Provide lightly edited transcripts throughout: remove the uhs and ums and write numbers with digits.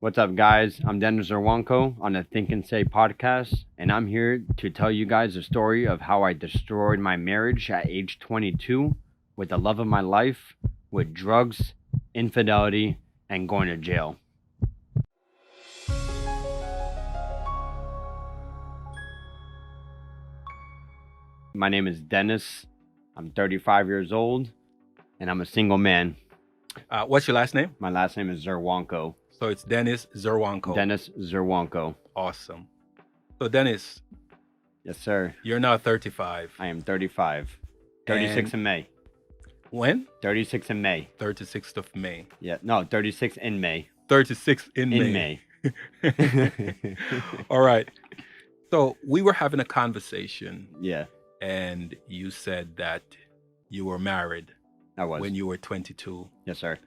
What's up, guys? I'm Dennis Czerwonko on the Think and Say podcast, and I'm here to tell you guys the story of how I destroyed my marriage at age 22 with the love of my life, with drugs, infidelity, and going to jail. My name is Dennis. I'm 35 years old, and I'm a single man. What's your last name? My last name is Czerwonko. So it's Dennis Czerwonko. Dennis Czerwonko. Awesome. So Dennis, Yes, sir. you're now 35. I am 35. 36 in May. When? 36 in May. 36th of May. Yeah, no, 36 in May. 36 in May. All right. So we were having a conversation Yeah, and you said that you were married I was. when you were 22. Yes, sir.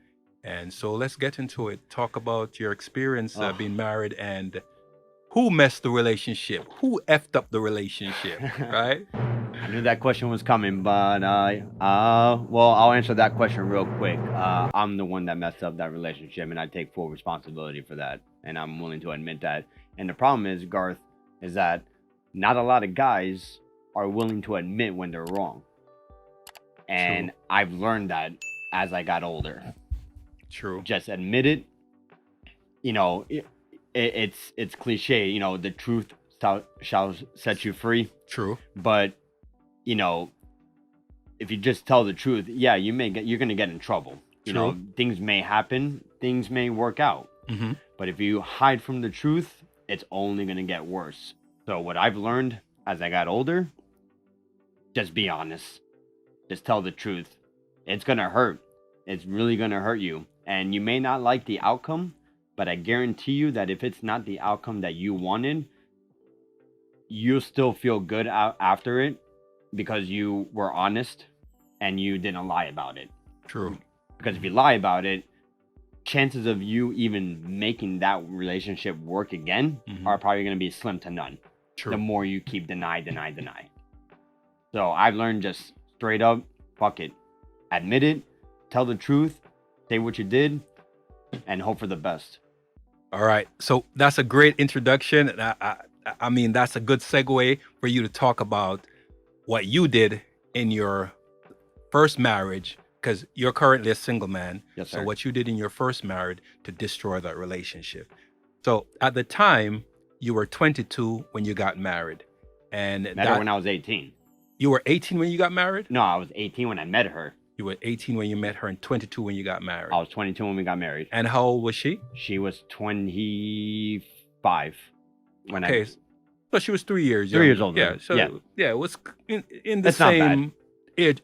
And so let's get into it. Talk about your experience Oh. being married and who messed the relationship? Who effed up the relationship, right? I knew that question was coming, but I'll answer that question real quick. I'm the one that messed up that relationship, and I take full responsibility for that, and I'm willing to admit that. And the problem is, Garth, is that not a lot of guys are willing to admit when they're wrong, and True. I've learned that as I got older. True. Just admit it. You know, it's cliche. You know, the truth shall set you free. True. But you know, if you just tell the truth, yeah, you're gonna get in trouble. You know, things may happen, things may work out. Mm-hmm. But if you hide from the truth, it's only gonna get worse. So what I've learned as I got older, just be honest. Just tell the truth. It's gonna hurt. It's really gonna hurt you. And you may not like the outcome, but I guarantee you that if it's not the outcome that you wanted, you'll still feel good after it because you were honest and you didn't lie about it. True. Because if you lie about it, chances of you even making that relationship work again are probably going to be slim to none. True. The more you keep deny. So I've learned just straight up, fuck it. Admit it, tell the truth, say what you did, and hope for the best. All right. So that's a great introduction. And I mean, that's a good segue for you to talk about what you did in your first marriage, because you're currently a single man. Yes, So sir. what you did in your first marriage to destroy that relationship. So at the time, you were 22 when you got married. And Met her when I was 18. you were 18 when you got married? No, I was 18 when I met her. You were 18 when you met her and 22 when you got married. I was 22 when we got married. And how old was she? She was 25 when Okay. So she was 3 years 3 years younger. older. Yeah. So Yeah. it was in the That's not bad. same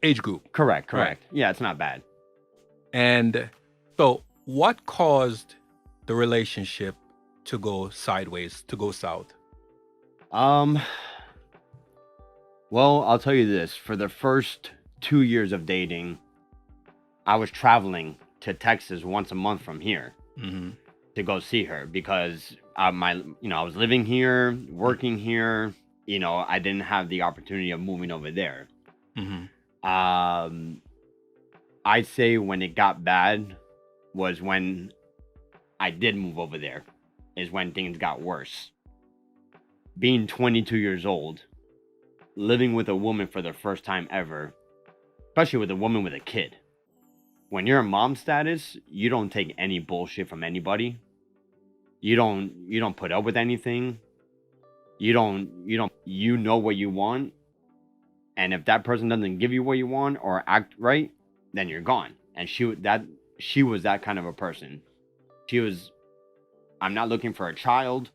age group. Correct. Right. Yeah, it's not bad. And so what caused the relationship to go sideways, to go south? Well, I'll tell you this. For the first 2 years of dating, I was traveling to Texas once a month from here Mm-hmm. to go see her because I was living here, working here. You know, I didn't have the opportunity of moving over there. Mm-hmm. I'd say when it got bad was when I did move over there, is when things got worse. Being 22 years old, living with a woman for the first time ever, especially with a woman with a kid. When you're a mom status, you don't take any bullshit from anybody. You don't put up with anything. You know what you want. And if that person doesn't give you what you want or act right, then you're gone. And she was that kind of a person. I'm not looking for a child.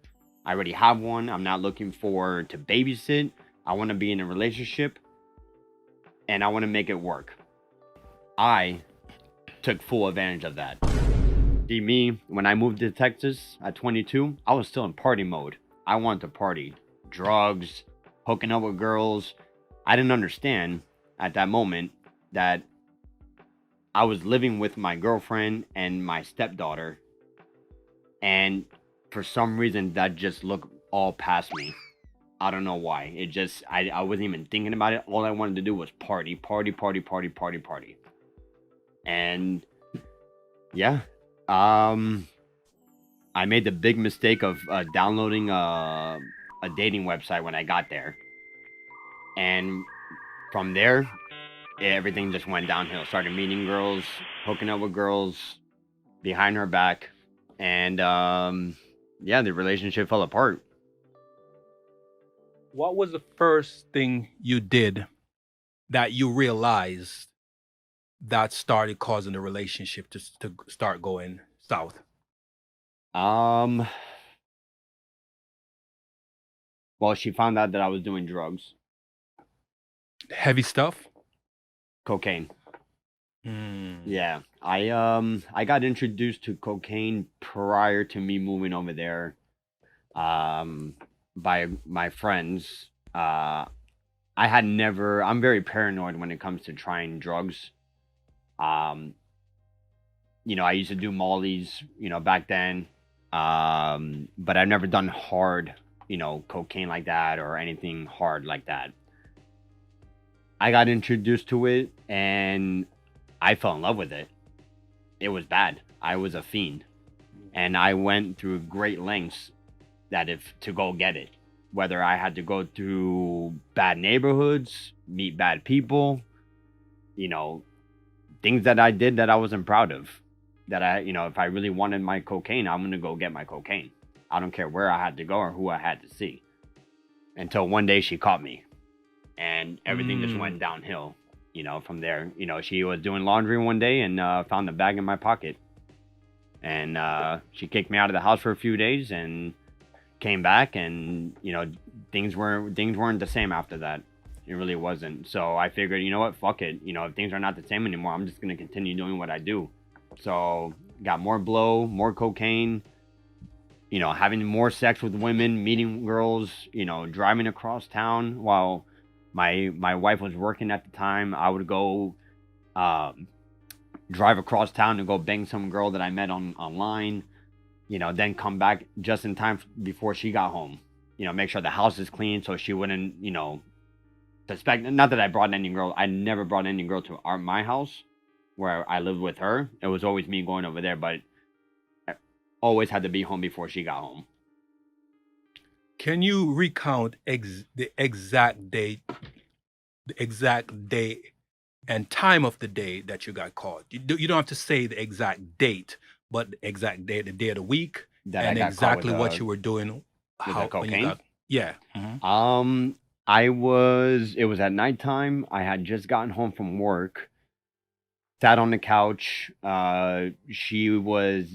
I already have one. I'm not looking to babysit. I want to be in a relationship and I want to make it work. I took full advantage of that. See, me, when I moved to Texas at 22, I was still in party mode. I wanted to party. Drugs, hooking up with girls. I didn't understand at that moment that I was living with my girlfriend and my stepdaughter. And for some reason, that just looked all past me. I don't know why. I wasn't even thinking about it. All I wanted to do was party. And yeah, I made the big mistake of downloading a dating website when I got there, and from there, everything just went downhill. Started meeting girls, hooking up with girls behind her back, and yeah, the relationship fell apart. What was the first thing you did that you realized that started causing the relationship to start going south? Um, well, she found out that I was doing drugs, Heavy stuff? cocaine. Hmm. Yeah, I got introduced to cocaine prior to me moving over there, um, by my friends. I had never. I'm very paranoid when it comes to trying drugs. Um, I used to do mollies, back then. But I've never done hard, cocaine like that or anything hard like that. I got introduced to it and I fell in love with it. It was bad. I was a fiend. And I went through great lengths that if to go get it. Whether I had to go through bad neighborhoods, meet bad people, you know, things that I did that I wasn't proud of. That if I really wanted my cocaine, I'm gonna go get my cocaine. I don't care where I had to go or who I had to see. Until one day she caught me, and everything just went downhill. From there. She was doing laundry one day and found the bag in my pocket, and she kicked me out of the house for a few days and came back, and things weren't the same after that. It really wasn't. So I figured, you know what, fuck it. If things are not the same anymore, I'm just gonna continue doing what I do. So got more blow, more cocaine, having more sex with women, meeting girls, driving across town while my wife was working at the time. I would go drive across town to go bang some girl that I met online, then come back just in time before she got home. Make sure the house is clean so she wouldn't, suspect. Not that I brought any girl. I never brought any girl to my house where I lived with her. It was always me going over there, but I always had to be home before she got home. Can you recount the exact date, and time of the day that you got caught? You don't have to say the exact date, but the exact day, the day of the week, That and I got caught exactly what you were doing. with the When you cocaine. got, yeah. It was at nighttime. I had just gotten home from work, sat on the couch. She was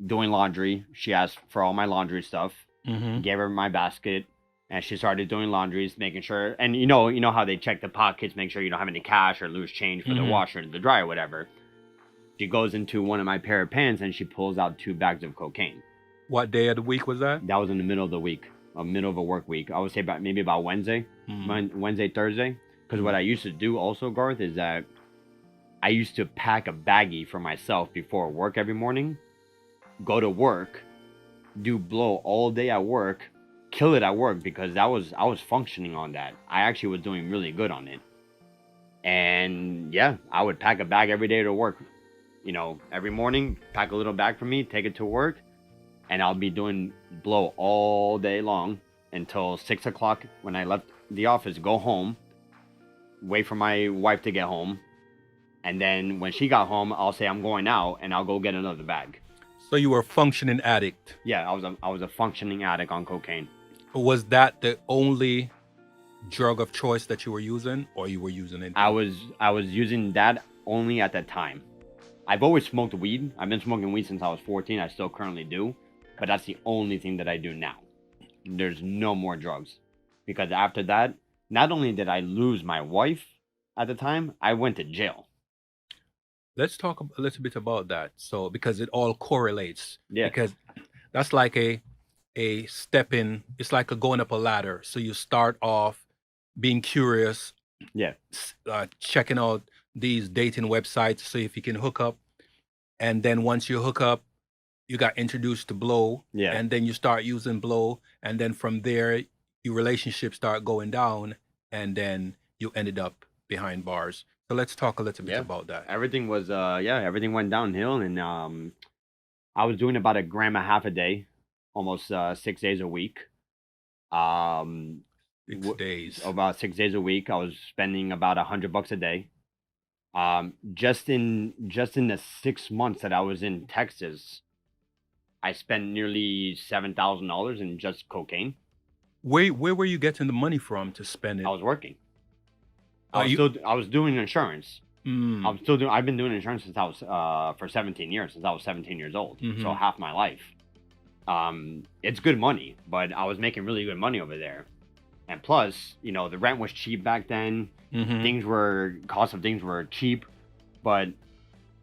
doing laundry. She asked for all my laundry stuff. Gave her my basket, and she started doing laundries, making sure. And you know how they check the pockets, make sure you don't have any cash or loose change for the washer, the dryer, whatever. She goes into one of my pair of pants and she pulls out 2 bags of cocaine. What day of the week was that? That was in the middle of the week, middle of a work week. I would say about Wednesday, Wednesday, Thursday. Because what I used to do also, Garth, is that I used to pack a baggie for myself before work every morning, go to work, do blow all day at work, kill it at work, because I was functioning on that. I actually was doing really good on it. And yeah, I would pack a bag every day to work. Every morning, pack a little bag for me, take it to work, and I'll be doing blow all day long until 6 o'clock when I left the office, go home, wait for my wife to get home, and then when she got home, I'll say I'm going out and I'll go get another bag. So you were a functioning addict. Yeah, I was a functioning addict on cocaine. Was that the only drug of choice that you were using, or you were using it? I was using that only at that time. I've always smoked weed. I've been smoking weed since I was 14. I still currently do, but that's the only thing that I do now. There's no more drugs, because after that, not only did I lose my wife at the time, I went to jail. Let's talk a little bit about that. So, because it all correlates. Yeah. Because that's like a step in. It's like a going up a ladder. So you start off being curious. Yeah. Checking out these dating websites, see if you can hook up, and then once you hook up, you got introduced to blow. Yeah. And then you start using blow, and then from there, your relationship start going down, and then you ended up behind bars. So let's talk a little bit about that. Everything was everything went downhill, and I was doing about 1.5 grams a day, almost 6 days a week. Um, 6 days. about 6 days a week. I was spending about $100 a day. Just in the 6 months that I was in Texas, I spent nearly $7,000 in just cocaine. Where were you getting the money from to spend it? I was working. Are I was doing insurance. Mm, I've been doing insurance since I was for 17 years, since I was 17 years old. So Mhm. half my life. It's good money, but I was making really good money over there. And plus, the rent was cheap back then. mhm. Cost of things were cheap, but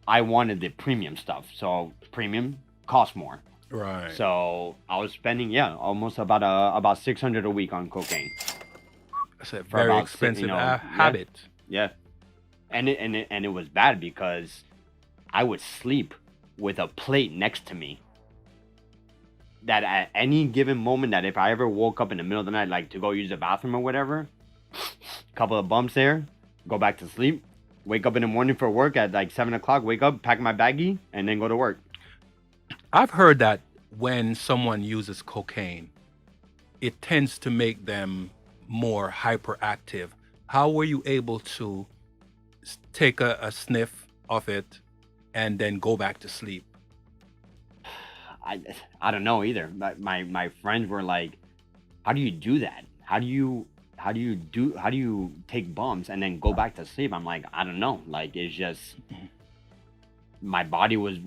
I wanted the premium stuff. So premium costs more. Right. So I was spending, almost about 600 a week on cocaine. That's a For very about expensive yeah. habit. Yeah. And it was bad because I would sleep with a plate next to me. That at any given moment, that if I ever woke up in the middle of the night, like to go use the bathroom or whatever, couple of bumps there, go back to sleep, wake up in the morning for work at like 7 o'clock, wake up, pack my baggie, and then go to work. I've heard that when someone uses cocaine, it tends to make them more hyperactive. How were you able to take a sniff of it and then go back to sleep? I don't know either. My friends were like, "How do you do that? How do you take bumps and then go back to sleep?" I'm like, I don't know. Like, it's just my body was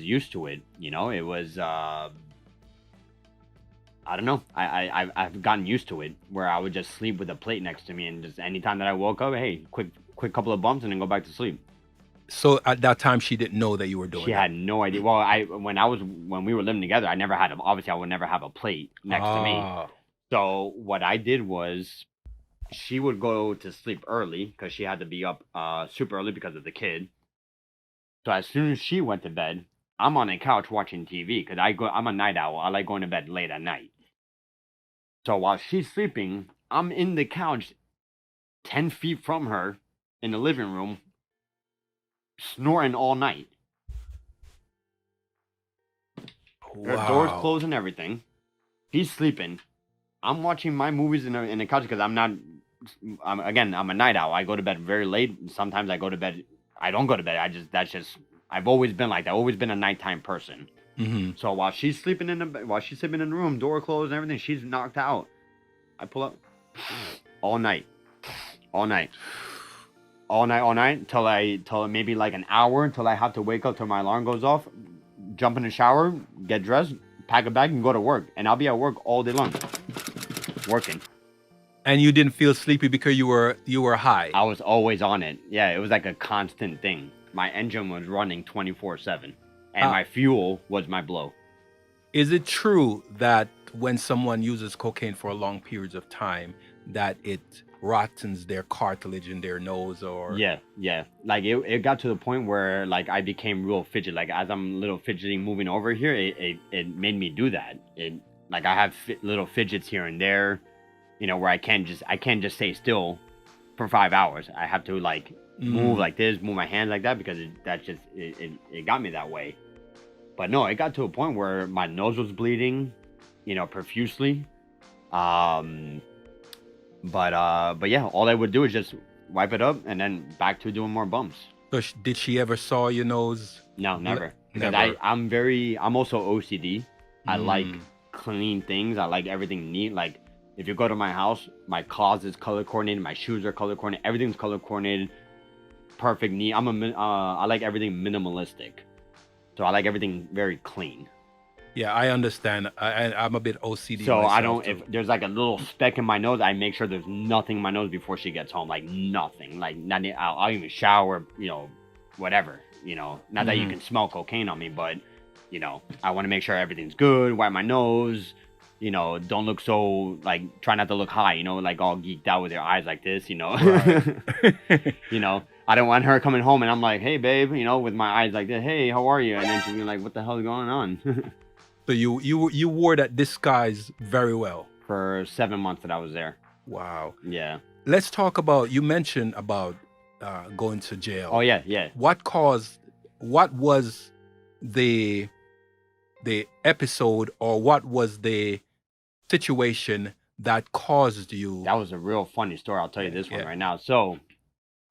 used to it. It was I don't know. I've gotten used to it where I would just sleep with a plate next to me, and just anytime that I woke up, hey, quick couple of bumps and then go back to sleep. So at that time, she didn't know that you were doing She that. had no idea. Well, when we were living together, I never had obviously I would never have a plate next to me. Ah, So what I did was, she would go to sleep early because she had to be up super early because of the kid. So as soon as she went to bed, I'm on the couch watching TV because I'm a night owl. I like going to bed late at night. So while she's sleeping, I'm in the couch 10 feet from her in the living room, snoring all night. Her door's wow. closed and everything. She's sleeping. I'm watching my movies in the couch because I'm a night owl. I go to bed very late. Sometimes I go to bed. I don't go to bed. I've always been like that. I've always been a nighttime person. Hmm. So while she's sleeping in the room, door closed and everything, she's knocked out. I pull up all night, all night, till maybe like an hour until I have to wake up till my alarm goes off, jump in the shower, get dressed, pack a bag, and go to work. And I'll be at work all day long, working. And you didn't feel sleepy because you were high. I was always on it. Yeah, it was like a constant thing. My engine was running 24/7, and my fuel was my blow. Is it true that when someone uses cocaine for long periods of time, that it rottens their cartilage in their nose or? Yeah. Like it got to the point where like I became real fidget. Like as I'm a little fidgeting moving over here, it made me do that. Like I have little fidgets here and there, where I can't just stay still for 5 hours. I have to like move like this, move my hands like that because it got me that way. But no, it got to a point where my nose was bleeding, profusely. But yeah, all I would do is just wipe it up and then back to doing more bumps. So did she ever saw your nose? No, never. Because Never. I'm also OCD. I like Mm. clean things. I like everything neat. Like if you go to my house, my closet's color coordinated, my shoes are color coordinated, everything's color coordinated, perfect, neat. I like everything minimalistic. So I like everything very clean. Yeah, I understand. I'm a bit OCD. So I myself, don't, too. if there's like a little speck in my nose, I make sure there's nothing in my nose before she gets home. Like nothing. Like I'll even shower, whatever. Not that you can smell cocaine on me, but I want to make sure everything's good. Wipe my nose. Don't look so like, try not to look high. Like all geeked out with your eyes like this. Right. I don't want her coming home and I'm like, hey babe, with my eyes like this. Hey, how are you? And then she'll be like, what the hell is going on? So you wore that disguise very well. For 7 months that I was there. Wow. Yeah. Let's talk about, you mentioned about going to jail. Oh yeah. What was the the episode, or what was the situation that caused you? That was a real funny story. I'll tell you this one Yeah. right now. So,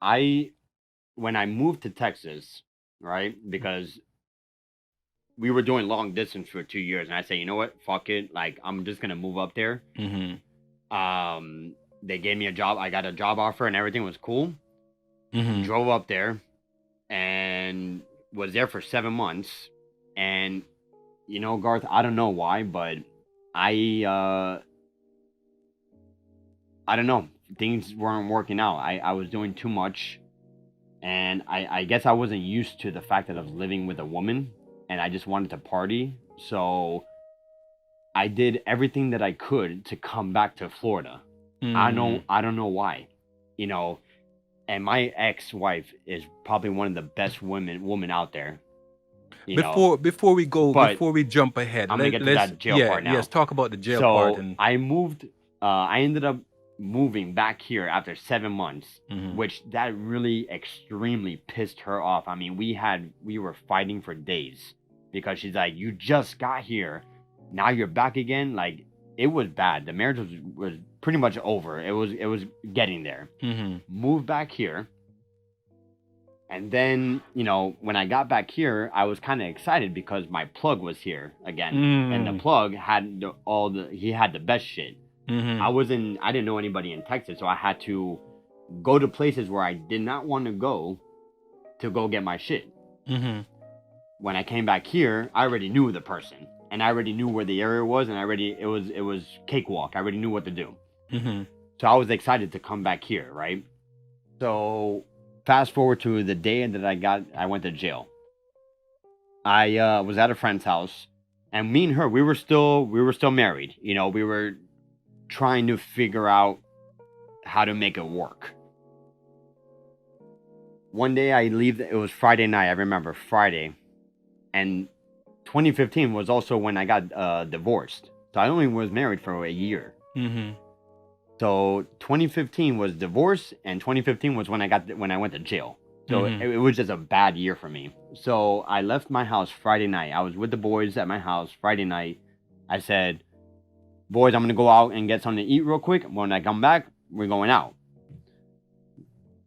when I moved to Texas, right, because we were doing long distance for 2 years, and I said, you know what, fuck it, like I'm just gonna move up there. They gave me a job. I got a job offer, and everything was cool. Drove up there, and was there for 7 months. And you know, Garth, I don't know why, but I don't know. Things weren't working out. I was doing too much. And I guess I wasn't used to the fact that I was living with a woman and I just wanted to party. So I did everything that I could to come back to Florida. I don't know why. You know, and my ex-wife is probably one of the best women out there. Before we jump ahead, I'm gonna get to that jail part now. Let's talk about the jail part. And I moved. I ended up moving back here after 7 months, which that really extremely pissed her off. I mean, we were fighting for days because she's like, "You just got here, now you're back again." Like, it was bad. The marriage was pretty much over. It was getting there. Moved back here. And then, you know, when I got back here, I was kind of excited because my plug was here again. And the plug had he had the best shit. I didn't know anybody in Texas, so I had to go to places where I did not want to go get my shit. When I came back here, I already knew the person, and I already knew where the area was, and it was cakewalk. I already knew what to do. So I was excited to come back here, right? So fast forward to the day that I went to jail. I was at a friend's house, and me and her, we were still married. You know, we were trying to figure out how to make it work. One day it was Friday night, I remember, Friday. And 2015 was also when I got divorced. So I only was married for a year. So 2015 was divorce, and 2015 was when I went to jail. So it was just a bad year for me. So I left my house Friday night. I was with the boys at my house Friday night. I said, "Boys, I'm going to go out and get something to eat real quick. When I come back, we're going out."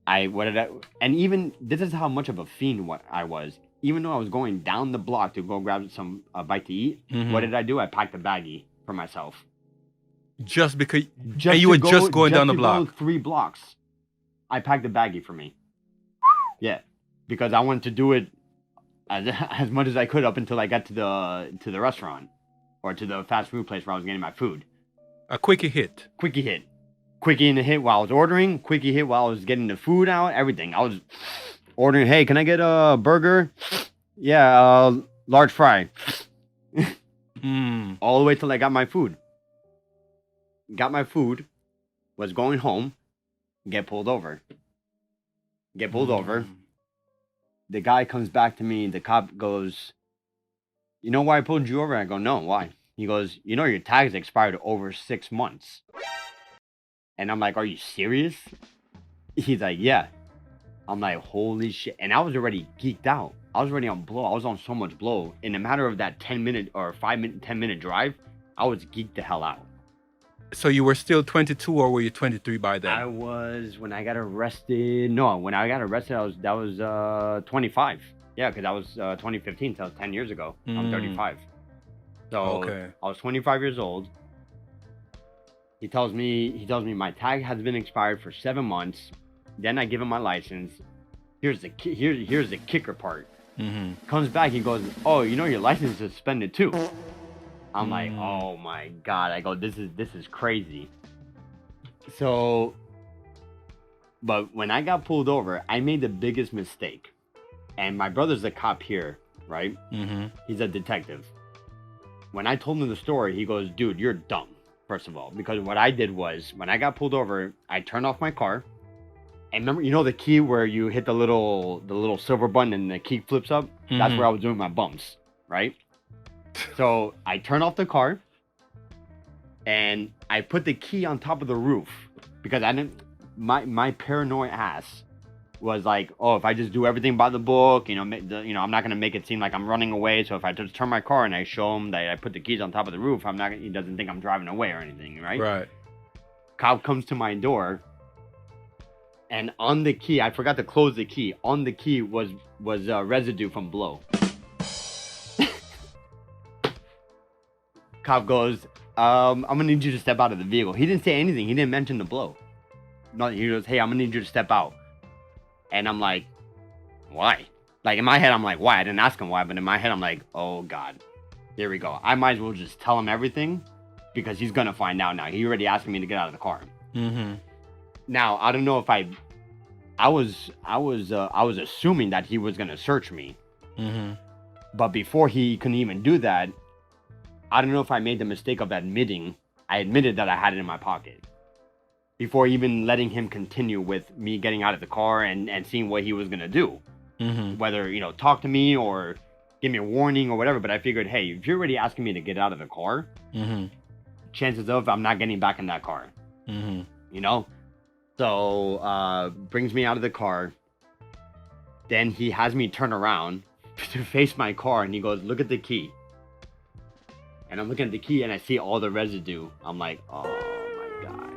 And even, this is how much of a fiend I was. Even though I was going down the block to go grab a bite to eat, what did I do? I packed a baggie for myself. Just because you were just going down the block? Go 3 blocks. I packed a baggie for me. Yeah. Because I wanted to do it as much as I could up until I got to the restaurant. Or to the fast food place where I was getting my food. A quickie hit. Quickie in the hit while I was ordering. Quickie hit while I was getting the food out. Everything. I was ordering, "Hey, can I get a burger?" "Yeah, large fry." All the way till I got my food. Got my food. Was going home. Get pulled over. The guy comes back to me. The cop goes, "You know why I pulled you over?" I go, "No, why?" He goes, "You know your tags expired over 6 months." And I'm like, "Are you serious?" He's like, "Yeah." I'm like, "Holy shit." And I was already geeked out. I was already on blow. I was on so much blow. In a matter of that 10-minute or 10-minute drive, I was geeked the hell out. So you were still 22, or were you 23 by then? I was, when I got arrested. No, when I got arrested, that was 25. Yeah, because that was 2015, so that was 10 years ago. I'm 35. So I was 25 years old. He tells me my tag has been expired for 7 months. Then I give him my license. Here's the kicker part. Comes back, he goes, "Oh, you know your license is suspended too." I'm like, "Oh my god." I go, this is crazy. So, but when I got pulled over, I made the biggest mistake. And my brother's a cop here, right? He's a detective. When I told him the story, he goes, "Dude, you're dumb, first of all." Because what I did was, when I got pulled over, I turned off my car. And remember, you know the key where you hit the little silver button and the key flips up? That's where I was doing my bumps, right? So I turned off the car. And I put the key on top of the roof. Because I didn't, my paranoid ass was like, oh, if I just do everything by the book, I'm not gonna make it seem like I'm running away. So if I just turn my car and I show him that I put the keys on top of the roof, he doesn't think I'm driving away or anything, right? Right. Cop comes to my door, and on the key, I forgot to close the key. On the key was residue from blow. Cop goes, I'm gonna need you to step out of the vehicle. He didn't say anything. He didn't mention the blow. No, he goes, hey, I'm gonna need you to step out. And I'm like, why? Like in my head, I'm like, why? I didn't ask him why, but in my head, I'm like, oh God, here we go. I might as well just tell him everything because he's gonna find out now. He already asked me to get out of the car. Mm-hmm. Now I don't know if I was assuming that he was gonna search me. Mm-hmm. But before he couldn't even do that, I don't know if I made the mistake of admitting. I admitted that I had it in my pocket before even letting him continue with me getting out of the car and seeing what he was going to do. Mm-hmm. Whether, talk to me or give me a warning or whatever. But I figured, hey, if you're already asking me to get out of the car, mm-hmm. chances of I'm not getting back in that car. Mm-hmm. So brings me out of the car. Then he has me turn around to face my car and he goes, look at the key. And I'm looking at the key and I see all the residue. I'm like, oh my God.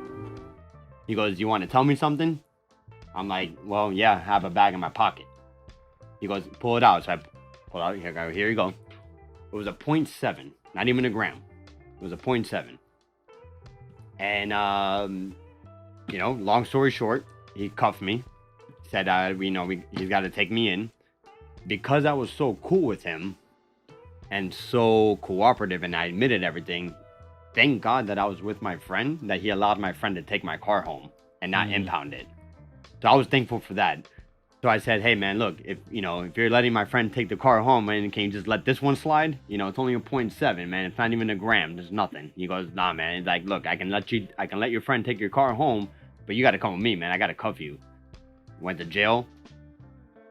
He goes, you want to tell me something? I'm like, well, yeah, I have a bag in my pocket. He goes, pull it out. So I pull it out. Here you go. It was a 0.7, not even a gram. It was a 0.7. And, long story short, he cuffed me. Said, he's got to take me in. Because I was so cool with him and so cooperative and I admitted everything, thank God that I was with my friend, that he allowed my friend to take my car home and not impound it. So I was thankful for that. So I said, hey man, look, if you're letting my friend take the car home, and can you just let this one slide? It's only a 0.7, man. It's not even a gram. There's nothing. He goes, nah, man. He's like, look, I can let your friend take your car home, but you got to come with me, man. I got to cuff you. Went to jail.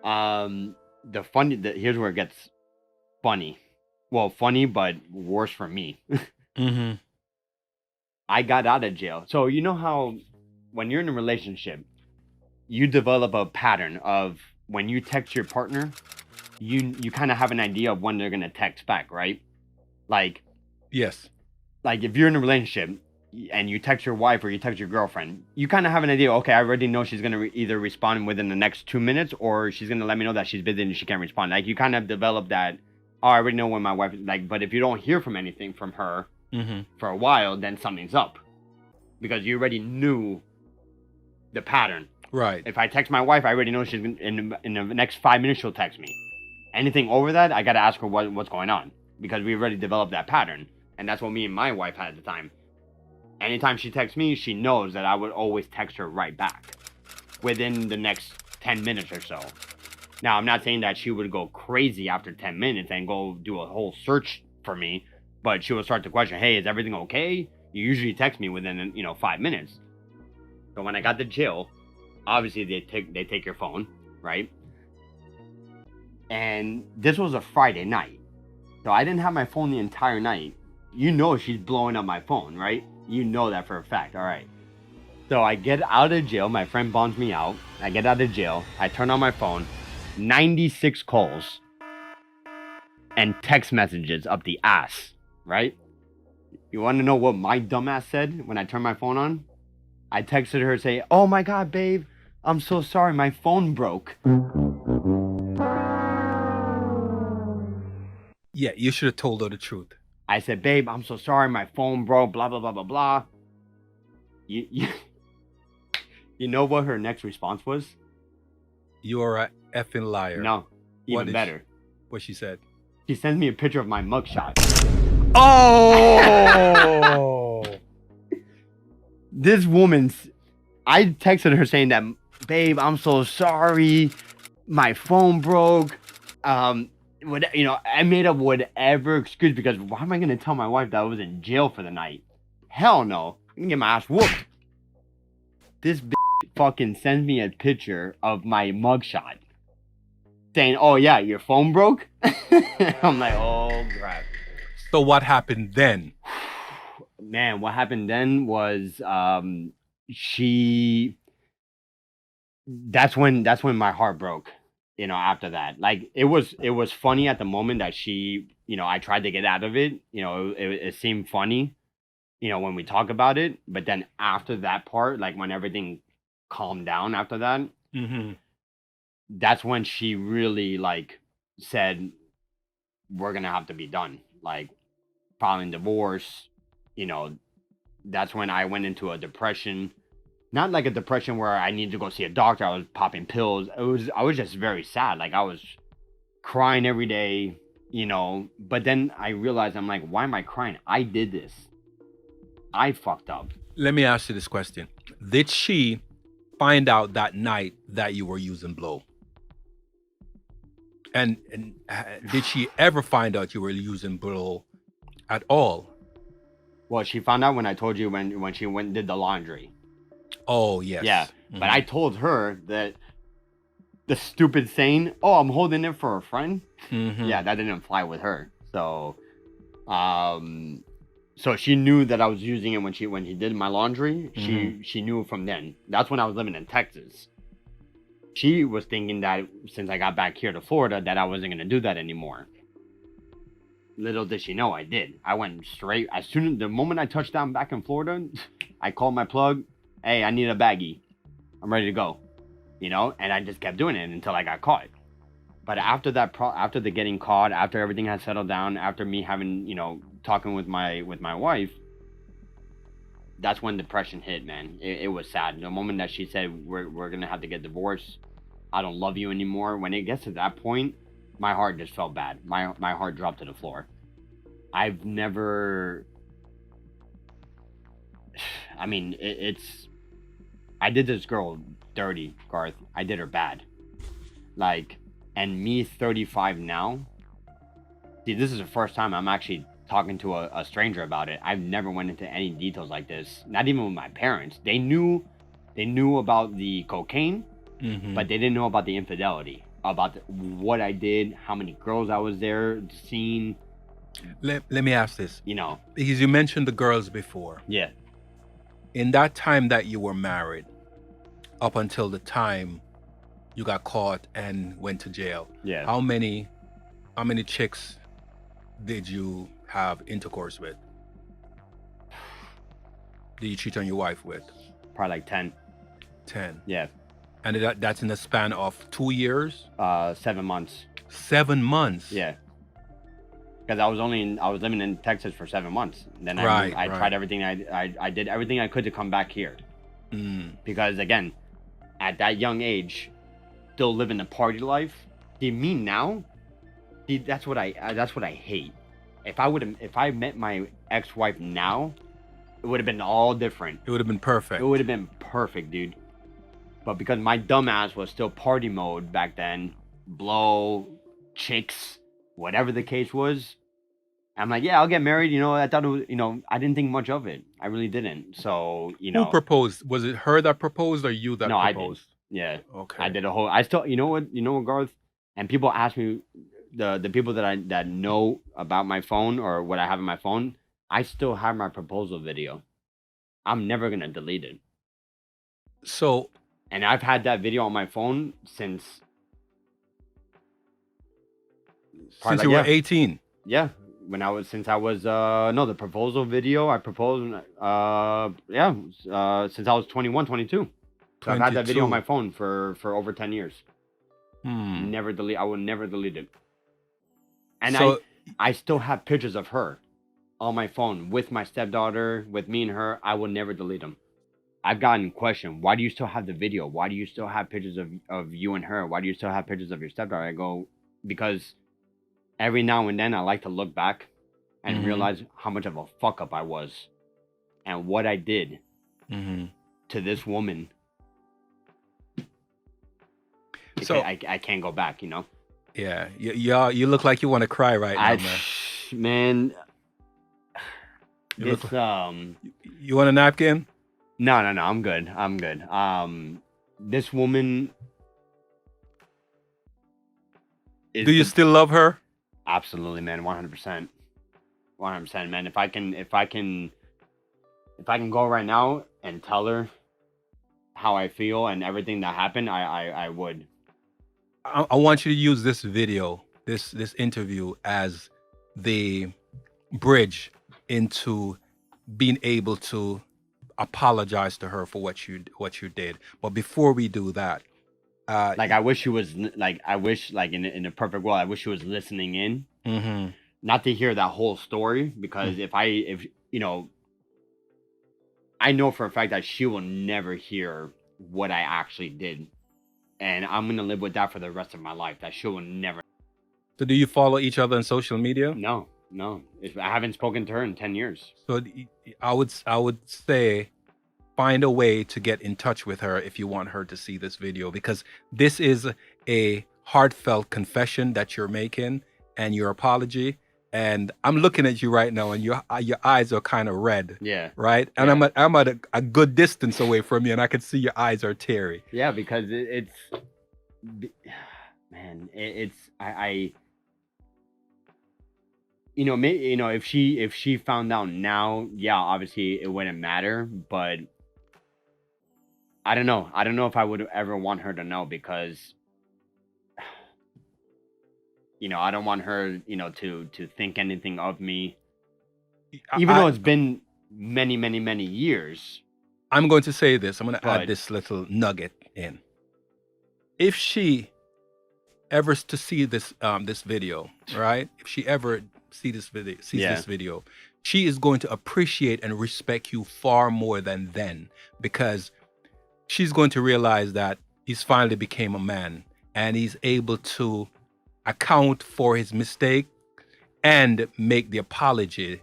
Here's where it gets funny. Well, funny, but worse for me. Mm-hmm. I got out of jail. So you know how when you're in a relationship, you develop a pattern of when you text your partner, you kind of have an idea of when they're going to text back, right? Like, yes. Like if you're in a relationship and you text your wife or you text your girlfriend, you kind of have an idea, okay, I already know she's going to either respond within the next 2 minutes or she's going to let me know that she's busy and she can't respond. Like you kind of develop that, oh, I already know when my wife, but if you don't hear from anything from her for a while, then something's up. Because you already knew the pattern. Right. If I text my wife, I already know she's in the next 5 minutes she'll text me. Anything over that, I gotta ask her what's going on because we already developed that pattern, and that's what me and my wife had at the time. Anytime she texts me, she knows that I would always text her right back within the next 10 minutes or so. Now, I'm not saying that she would go crazy after 10 minutes and go do a whole search for me, but she would start to question, hey, is everything okay? You usually text me within 5 minutes. So when I got to jail, obviously they take your phone, right? And this was a Friday night. So I didn't have my phone the entire night. She's blowing up my phone, right? You know that for a fact, all right? So I get out of jail. My friend bonds me out. I get out of jail. I turn on my phone. 96 calls and text messages up the ass, right? You want to know what my dumbass said when I turned my phone on? I texted her say, oh my God, babe, I'm so sorry, my phone broke. Yeah, you should have told her the truth. I said, babe, I'm so sorry, my phone broke, blah, blah, blah, blah, blah. You know what her next response was? You're a effing liar. No, even better. What she said? She sends me a picture of my mugshot. Oh! This woman's... I texted her saying that, babe, I'm so sorry. My phone broke. I made up whatever excuse because why am I going to tell my wife that I was in jail for the night? Hell no. I can get my ass whooped. This bitch fucking sends me a picture of my mugshot saying, oh yeah, your phone broke? I'm like, oh crap. So what happened then? Man, what happened then was she that's when my heart broke. After that, like it was funny at the moment that I tried to get out of it. It seemed funny, when we talk about it. But then after that part, like when everything calmed down after that, Mm-hmm. that's when she really like said, we're gonna have to be done. Like filing divorce, you know, that's when I went into a depression. Not like a depression where I needed to go see a doctor. I was popping pills. I was just very sad. Like I was crying every day, But then I realized I'm like, why am I crying? I did this. I fucked up. Let me ask you this question: did she find out that night that you were using blow? And did she ever find out you were using blow at all? Well, she found out when I told you when she went and did the laundry. Oh, yes. Yeah. But I told her that the stupid saying, "Oh, I'm holding it for a friend." Mhm. Yeah, that didn't fly with her. So she knew that I was using it when she did my laundry. She knew from then. That's when I was living in Texas. She was thinking that since I got back here to Florida that I wasn't gonna do that anymore. Little did she know I did. I went straight the moment I touched down back in Florida, I called my plug. Hey, I need a baggie. I'm ready to go. And I just kept doing it until I got caught. But after that, after the getting caught, after everything had settled down, after me having, talking with my wife, that's when depression hit, man. It was sad. The moment that she said we're gonna have to get divorced, I don't love you anymore. When it gets to that point, my heart just felt bad. My heart dropped to the floor. I've never. I mean, it's. I did this girl dirty, Garth. I did her bad. Like, and me 35 now. See, this is the first time I'm actually talking to a stranger about it. I've never went into any details like this. Not even with my parents. They knew about the cocaine, but they didn't know about the infidelity, about what I did, how many girls I was there seeing. Let me ask this. Because you mentioned the girls before. Yeah. In that time that you were married, up until the time you got caught and went to jail. Yeah. How many chicks did you have intercourse with? Did you cheat on your wife with? Probably like 10. 10. Yeah. And that's in the span of 2 years? 7 months. 7 months? Yeah. Because I was living in Texas for 7 months. Then I tried everything. I did everything I could to come back here. Because again, at that young age, still living the party life. See, me now, that's what I hate. If I met my ex-wife now, it would have been all different. It would have been perfect. It would have been perfect, dude. But because my dumb ass was still party mode back then, blow, chicks, whatever the case was, I'm like, yeah, I'll get married. I thought it was, I didn't think much of it. I really didn't. So, Who proposed? Was it her that proposed or you that proposed? I did. Yeah. Okay. I did I still, you know what, Garth? And people ask me, the people that know about my phone or what I have in my phone, I still have my proposal video. I'm never going to delete it. So. And I've had that video on my phone since you were 18. Yeah. Since I was the proposal video, I proposed, since I was 21, 22. So I've had that video on my phone for over 10 years. Never delete. I will never delete it. And I still have pictures of her on my phone with my stepdaughter, with me and her. I will never delete them. I've gotten questioned, why do you still have the video? Why do you still have pictures of you and her? Why do you still have pictures of your stepdaughter? I go, because every now and then I like to look back and realize how much of a fuck up I was and what I did to this woman. So I can't go back, Yeah, you look like you want to cry right now, man. You want a napkin? No, I'm good. This woman. Do you still love her? Absolutely, man. 100%. 100%, man. If I can go right now and tell her how I feel and everything that happened, I would. I want you to use this video, this interview, as the bridge into being able to apologize to her for what you did. But before we do that, Like I wish she was like I wish like in a perfect world, I wish she was listening in, mhm. not to hear that whole story, because if you know, I know for a fact that she will never hear what I actually did, and I'm gonna live with that for the rest of my life. That she will never. So do you follow each other on social media? No, no, I haven't spoken to her in 10 years. So I would say find a way to get in touch with her if you want her to see this video, because this is a heartfelt confession that you're making and your apology. And I'm looking at you right now, and your eyes are kind of red, Yeah, right? And yeah. I'm at a good distance away from you, and I can see your eyes are teary. Yeah, because man, it's I you know, you know, if she found out now, yeah, obviously it wouldn't matter, but I don't know. I don't know if I would ever want her to know, because you know, I don't want her, you know, to think anything of me, even though I, it's been many, many, many years. I'm going to say this. I'm going to add But this little nugget in. If she ever to see this video, right? If she ever sees yeah, this video, she is going to appreciate and respect you far more than then, because she's going to realize that he's finally became a man and he's able to account for his mistake and make the apology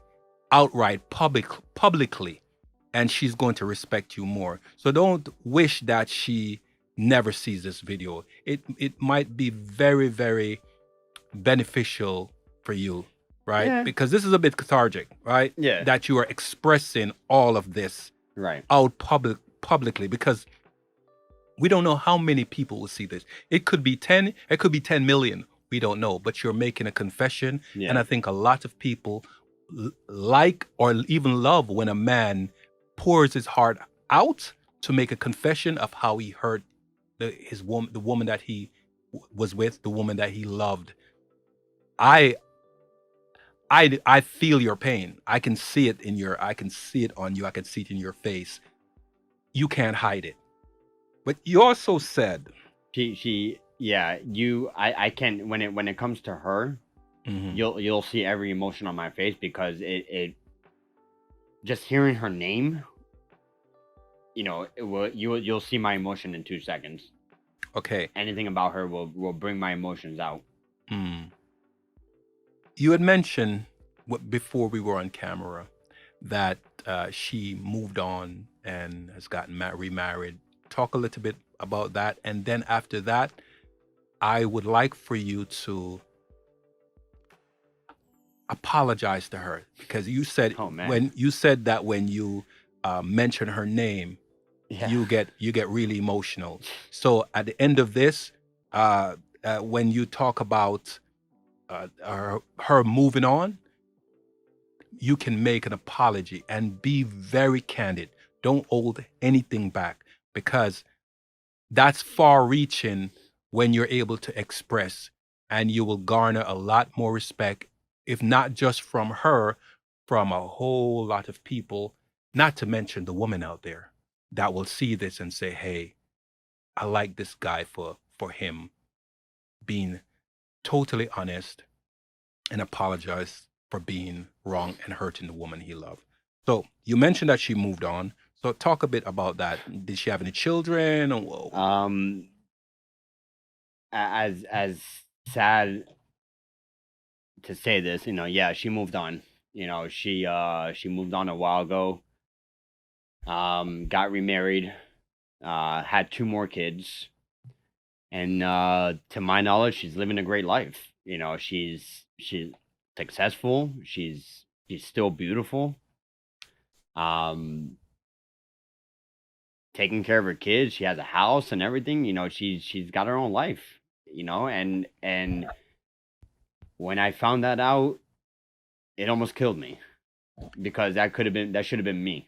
outright publicly, and she's going to respect you more. So don't wish that she never sees this video. It might be very, very beneficial for you, right? yeah, Because this is a bit cathartic, right? yeah, That you are expressing all of this right, out publicly, because we don't know how many people will see this. It could be 10, it could be 10 million. We don't know, but you're making a confession. And yeah, I think a lot of people like or even love when a man pours his heart out to make a confession of how he hurt the woman that he was with, the woman that he loved. I I feel your pain. I can see it I can see it on you. I can see it in your face. You can't hide it. But you also said, yeah. I can, when it comes to her, mhm, you'll see every emotion on my face, because it just hearing her name, you know, you'll see my emotion in 2 seconds. okay. Anything about her will bring my emotions out. Mm. You had mentioned before we were on camera that she moved on and has gotten remarried. Talk a little bit about that, and then after that, I would like for you to apologize to her, because you said Oh man, when you said that when you mention her name, yeah, you get really emotional. So at the end of this, when you talk about her moving on, you can make an apology and be very candid. Don't hold anything back, because that's far reaching when you're able to express, and you will garner a lot more respect, if not just from her, from a whole lot of people, not to mention the woman out there that will see this and say, hey, I like this guy for him being totally honest and apologize for being wrong and hurting the woman he loved. So you mentioned that she moved on. So talk a bit about that. Did she have any children? um, as sad to say this, you know, yeah, she moved on. You know, she moved on a while ago. Got remarried. Had two more kids, and to my knowledge, she's living a great life. You know, she's successful. She's still beautiful. Um, taking care of her kids. She has a house and everything. You know, she's got her own life. You know, and when I found that out, it almost killed me, because that should have been me.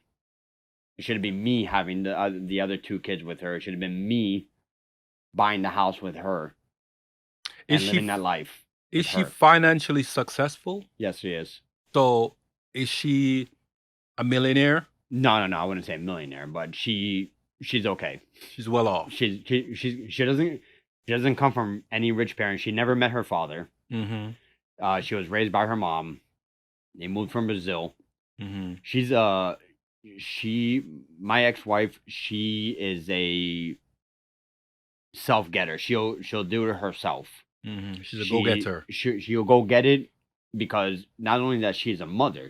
It should have been me having the other 2 kids with her. It should have been me buying the house with her Is and she living that life is with she her. financially successful? Yes, she is. So is she a millionaire? No. I wouldn't say a millionaire, but she's okay. She's well off. She doesn't come from any rich parents. She never met her father. Mm-hmm. She was raised by her mom. They moved from Brazil. Mm-hmm. She's my ex-wife, she is a self-getter. She'll do it herself. Mm-hmm. She's a go-getter. She'll go get it because not only that she's a mother.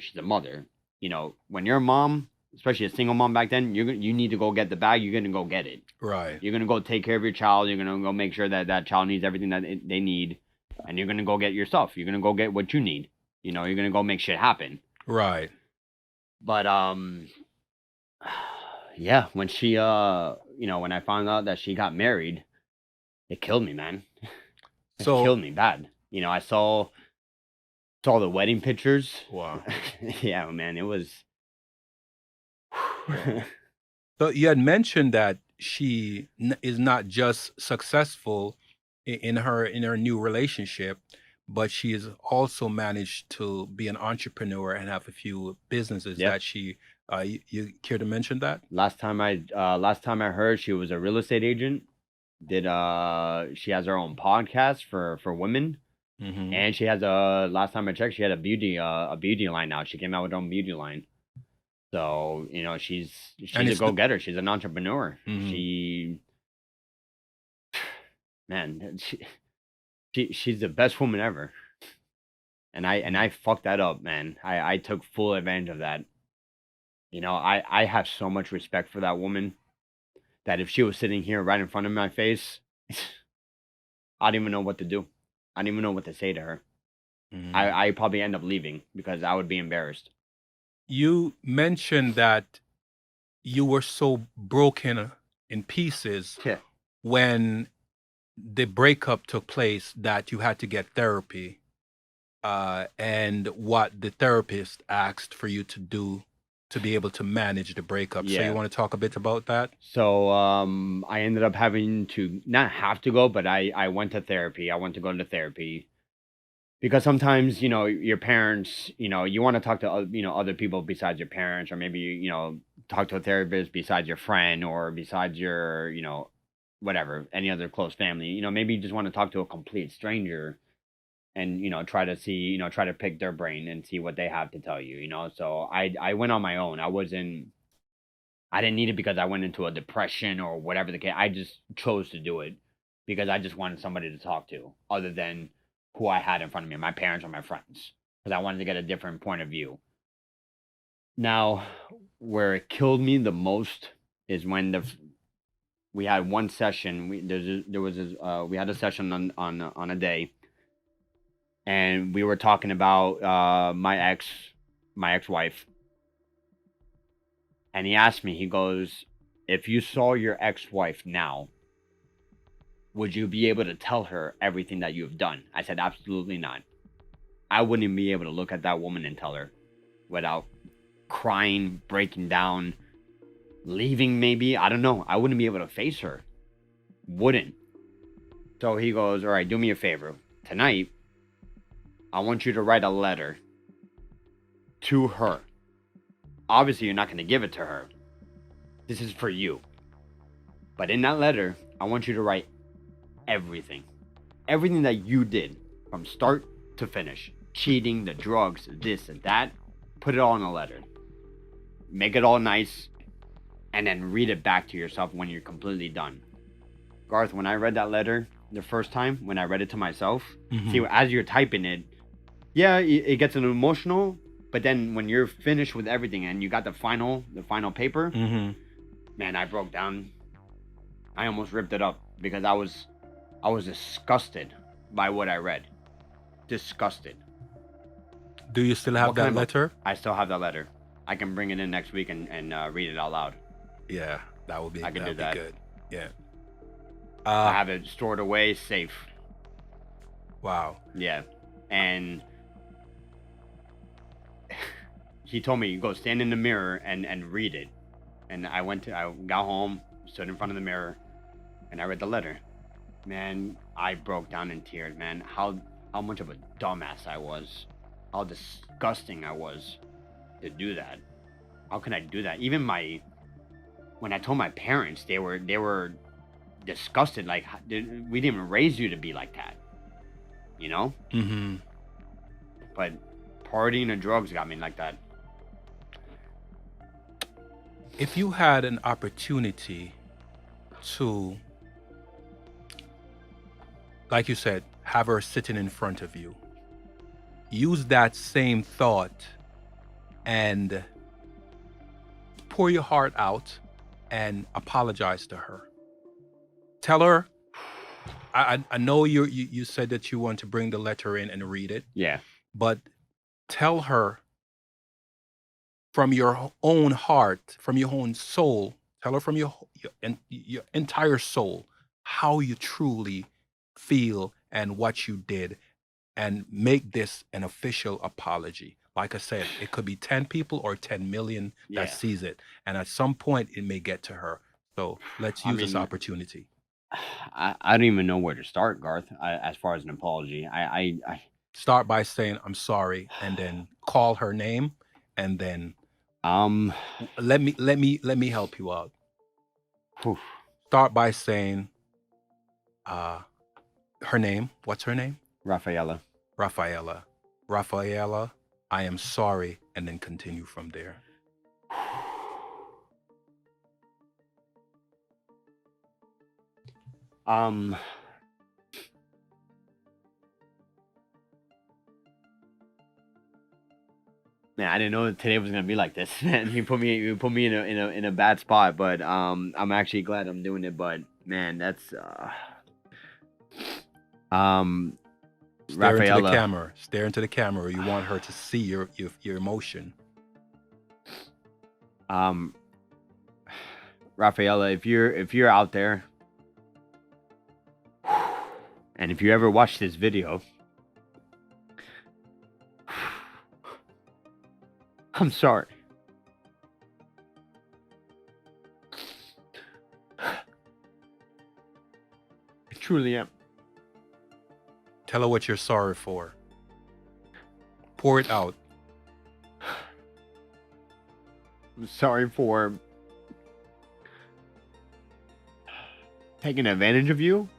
You know, when you're a mom, especially a single mom back then, you need to go get the bag. You're gonna go get it. Right. You're gonna go take care of your child. You're gonna go make sure that that child needs everything that they need, and you're gonna go get your stuff. You're gonna go get what you need. You know, you're gonna go make shit happen. Right. But yeah, when she you know, when I found out that she got married, it killed me, man. It So killed me bad. You know, I saw the wedding pictures. wow. Yeah, man, it was. Wow. So you had mentioned that she is not just successful in her new relationship, but she has also managed to be an entrepreneur and have a few businesses Yep. that she. You care to mention that? Last time I heard, she was a real estate agent. She has her own podcast for women, Mm-hmm. and she has last time I checked, she had a beauty line now. She came out with her own beauty line. So, you know, she's And a it's the. go-getter. She's an entrepreneur. Mm-hmm. Man, she's the best woman ever. And I fucked that up, man. I took full advantage of that. You know, I have so much respect for that woman that if she was sitting here right in front of my face, I don't even know what to do. I don't even know what to say to her. Mhm. I probably end up leaving because I would be embarrassed. You mentioned that you were so broken in pieces Yeah. when the breakup took place that you had to get therapy, and what the therapist asked for you to do to be able to manage the breakup. So you Yeah. want to talk a bit about that? So I ended up having to not have to go, but I went to therapy. I went to go to therapy because sometimes, you know, your parents, you know, you want to talk to you know, other people besides your parents, or maybe, you know, talk to a therapist besides your friend or besides your, you know, whatever, any other close family. You know, maybe you just want to talk to a complete stranger and, you know, try to see, you know, try to pick their brain and see what they have to tell you, you know. So I went on my own. I didn't need it because I went into a depression or whatever the case. I just chose to do it because I just wanted somebody to talk to other than who I had in front of me, my parents or my friends, because I wanted to get a different point of view. Now, where it killed me the most is when we had one session. We had a session on a day, and we were talking about my ex-wife, and he asked me. He goes, "If you saw your ex-wife now, would you be able to tell her everything that you've done?" I said, "Absolutely not. I wouldn't be able to look at that woman and tell her without crying, breaking down, leaving maybe. I don't know. I wouldn't be able to face her. Wouldn't." So he goes, "All right, do me a favor. Tonight, I want you to write a letter to her. Obviously, you're not going to give it to her. This is for you. But in that letter, I want you to write everything. Everything that you did from start to finish. Cheating, the drugs, this and that. Put it all in a letter. Make it all nice. And then read it back to yourself when you're completely done." Garth, when I read that letter the first time, when I read it to myself, see, as you're typing it, yeah, it gets an emotional, but then when you're finished with everything and you got the final paper, man, I broke down. I almost ripped it up because I was disgusted by what I read. Disgusted. Do you still have What kind that of letter? I still have that letter. I can bring it in next week and read it out loud. Yeah, that would be. I can do that'd that. be good. Yeah. I have it stored away, safe. Wow. Yeah, and he told me, "Go stand in the mirror and read it, And I got home, stood in front of the mirror, and I read the letter. Man, I broke down in tears, man. How much of a dumbass I was. How disgusting I was to do that. How can I do that? Even when I told my parents, they were disgusted. Like, we didn't even raise you to be like that, you know. Mm-hmm. But partying and drugs got me like that. If you had an opportunity to, like you said, have her sitting in front of you, use that same thought and pour your heart out and apologize to her. Tell her, I know you said that you want to bring the letter in and read it, Yeah. but tell her from your own heart, from your own soul, tell her from your entire soul how you truly feel and what you did, and make this an official apology. Like I said, it could be 10 people or 10 million that Yeah. sees it, and at some point it may get to her. So let's use this mean, opportunity. I don't even know where to start, Garth. As far as an apology, I Start by saying I'm sorry, and then call her name, and then let me help you out. whew. Start by saying her name. What's her name? Rafaela. Rafaela, I am sorry, and then continue from there. Man, I didn't know that today was gonna be like this. Man, you put me in a bad spot, but I'm actually glad I'm doing it. But man, that's Stare into the Rafaela. camera. Stare into the camera. You want her to see your emotion. Rafaela, if you're out there, and if you ever watch this video, I'm sorry. I truly am. Tell her what you're sorry for. Pour it out. I'm sorry for taking advantage of you,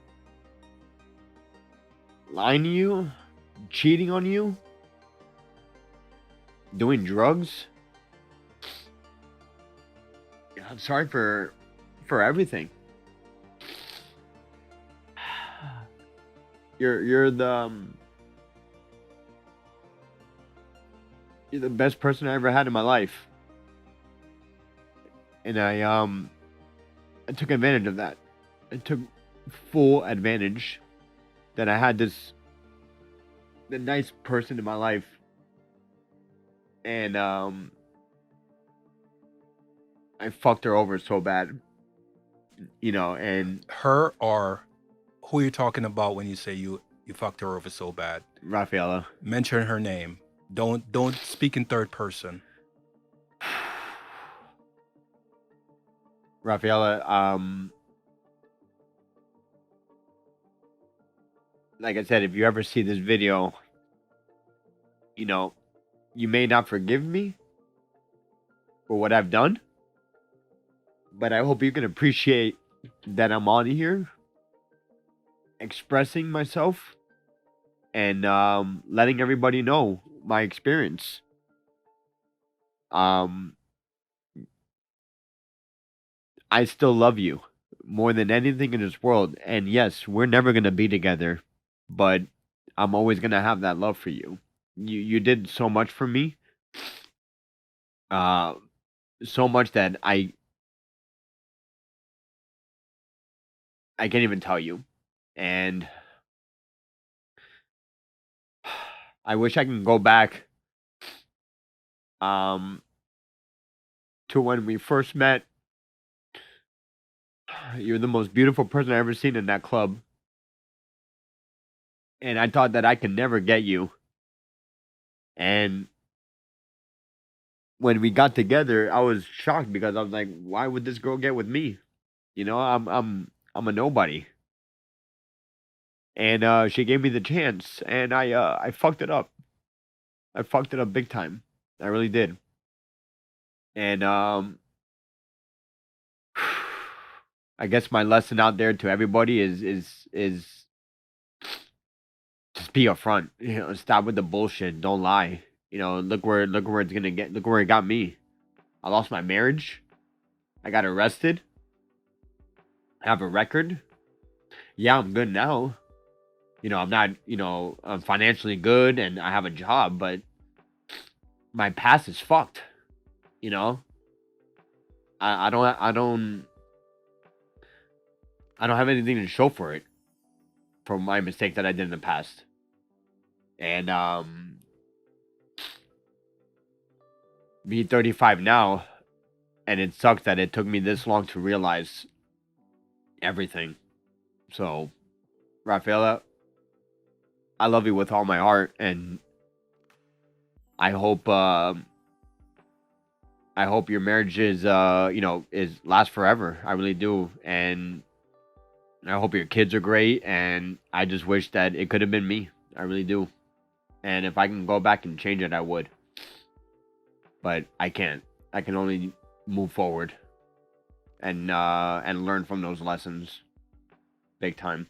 lying to you, cheating on you, doing drugs. I'm sorry for everything. You're the best person I ever had in my life, and I took advantage of that. I took full advantage that I had the nice person in my life, and I fucked her over so bad, and Her, or who you're talking about when you say you fucked her over so bad? Rafaela. Mention her name. Don't speak in third person. Rafaela, like I said, if you ever see this video, you may not forgive me for what I've done, but I hope you can appreciate that I'm on here expressing myself and letting everybody know my experience. I still love you more than anything in this world, and yes, we're never gonna be together, but I'm always gonna have that love for you. You did so much for me, so much that I can't even tell you, and I wish I can go back to when we first met. You're the most beautiful person I've ever seen in that club, and I thought that I could never get you. And when we got together, I was shocked because I was like, why would this girl get with me? You know, I'm a nobody. And she gave me the chance, and I fucked it up. I fucked it up big time. I really did. And I guess my lesson out there to everybody is just be upfront. You know, stop with the bullshit. Don't lie. You know, look where it's gonna get. Look where it got me. I lost my marriage. I got arrested. I have a record. Yeah, I'm good now. You know, I'm not. You know, I'm financially good and I have a job, but my past is fucked. You know, I don't have anything to show for it, for my mistake that I did in the past. And be 35 now, and it sucks that it took me this long to realize everything. So, Rafaela, I love you with all my heart, and I hope your marriage is is lasts forever. I really do, and I hope your kids are great. And I just wish that it could have been me. I really do. And if I can go back and change it, I would. But I can't. I can only move forward and learn from those lessons, big time.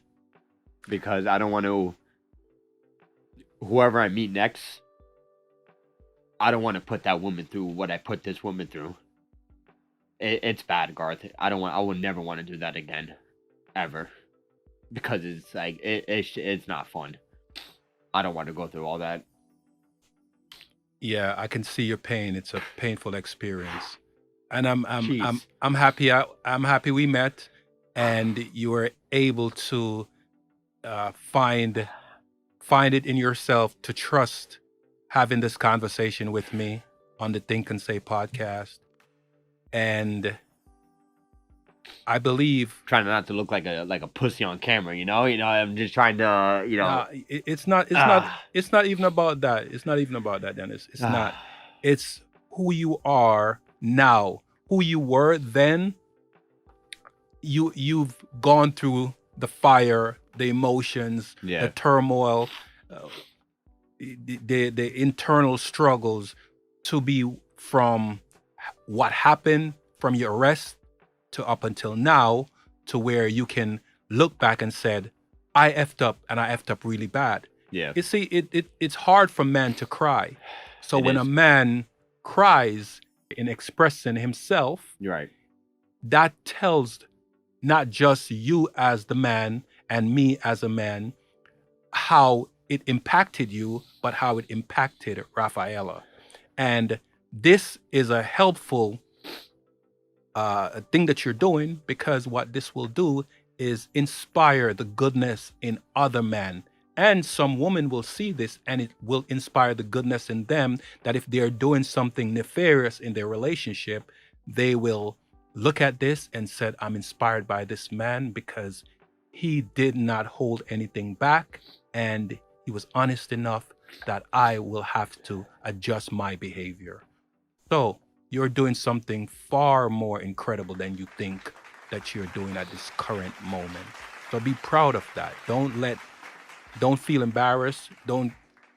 Because I don't want to. Whoever I meet next, I don't want to put that woman through what I put this woman through. It's bad, Garth. I would never want to do that again, ever, because it's like it's not fun. I don't want to go through all that. Yeah, I can see your pain. It's a painful experience, and Jeez. I'm happy. I'm happy we met, and you were able to find it in yourself to trust having this conversation with me on the Think and Say podcast, and I believe Trying not to look like a pussy on camera, you know. I'm just trying to, it's not it's not even about that. It's not even about that, Dennis. It's not. It's who you are now. Who you were then. You've gone through the fire, the emotions, Yeah. the turmoil, the internal struggles to be from what happened from your arrest to up until now, to where you can look back and said, I effed up, and I effed up really bad. Yeah. You see, it's hard for men to cry. So It when is. a man cries in expressing himself, You're right. that tells not just you as the man and me as a man how it impacted you, but how it impacted Rafaela. And this is a helpful thing that you're doing, because what this will do is inspire the goodness in other men. And some women will see this and it will inspire the goodness in them, that if they're doing something nefarious in their relationship, they will look at this and said, I'm inspired by this man because he did not hold anything back and he was honest enough that I will have to adjust my behavior. So you're doing something far more incredible than you think that you're doing at this current moment. So be proud of that. Don't feel embarrassed. Don't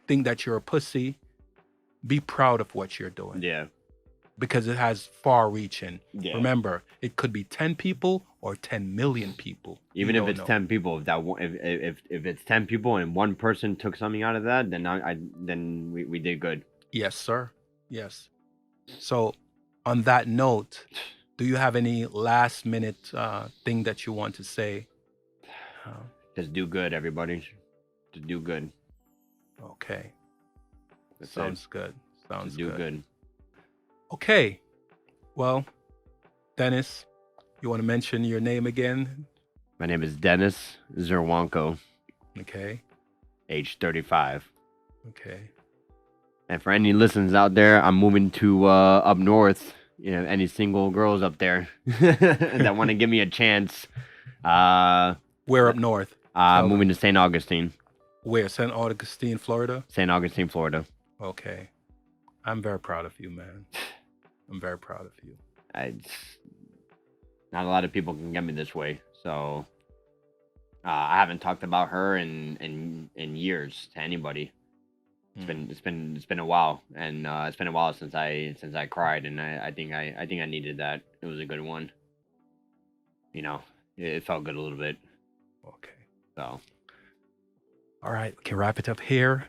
think that you're a pussy. Be proud of what you're doing. Yeah. Because it has far reaching. Yeah. Remember, it could be 10 people or 10 million people. Even You if don't it's know. 10 people, if it's 10 people and one person took something out of that, then we did good. Yes, sir. Yes. So on that note, do you have any last minute thing that you want to say? Just do good, everybody. Just do good. Okay. That's Sounds good. Sounds Just do good. Okay. Well, Dennis, you want to mention your name again? My name is Dennis Czerwonko, Okay. age 35. Okay. And for any listeners out there, I'm moving to up north. You know, any single girls up there that want to give me a chance. Where up north? Moving to St. Augustine. Where? St. Augustine, Florida? St. Augustine, Florida. Okay. I'm very proud of you, man. I'm very proud of you. Not a lot of people can get me this way. So I haven't talked about her in years to anybody. It's been a while, and it's been a while since I cried, and I think I needed that. It was a good one. You know, it felt good a little bit. Okay. So All right, we can wrap it up here.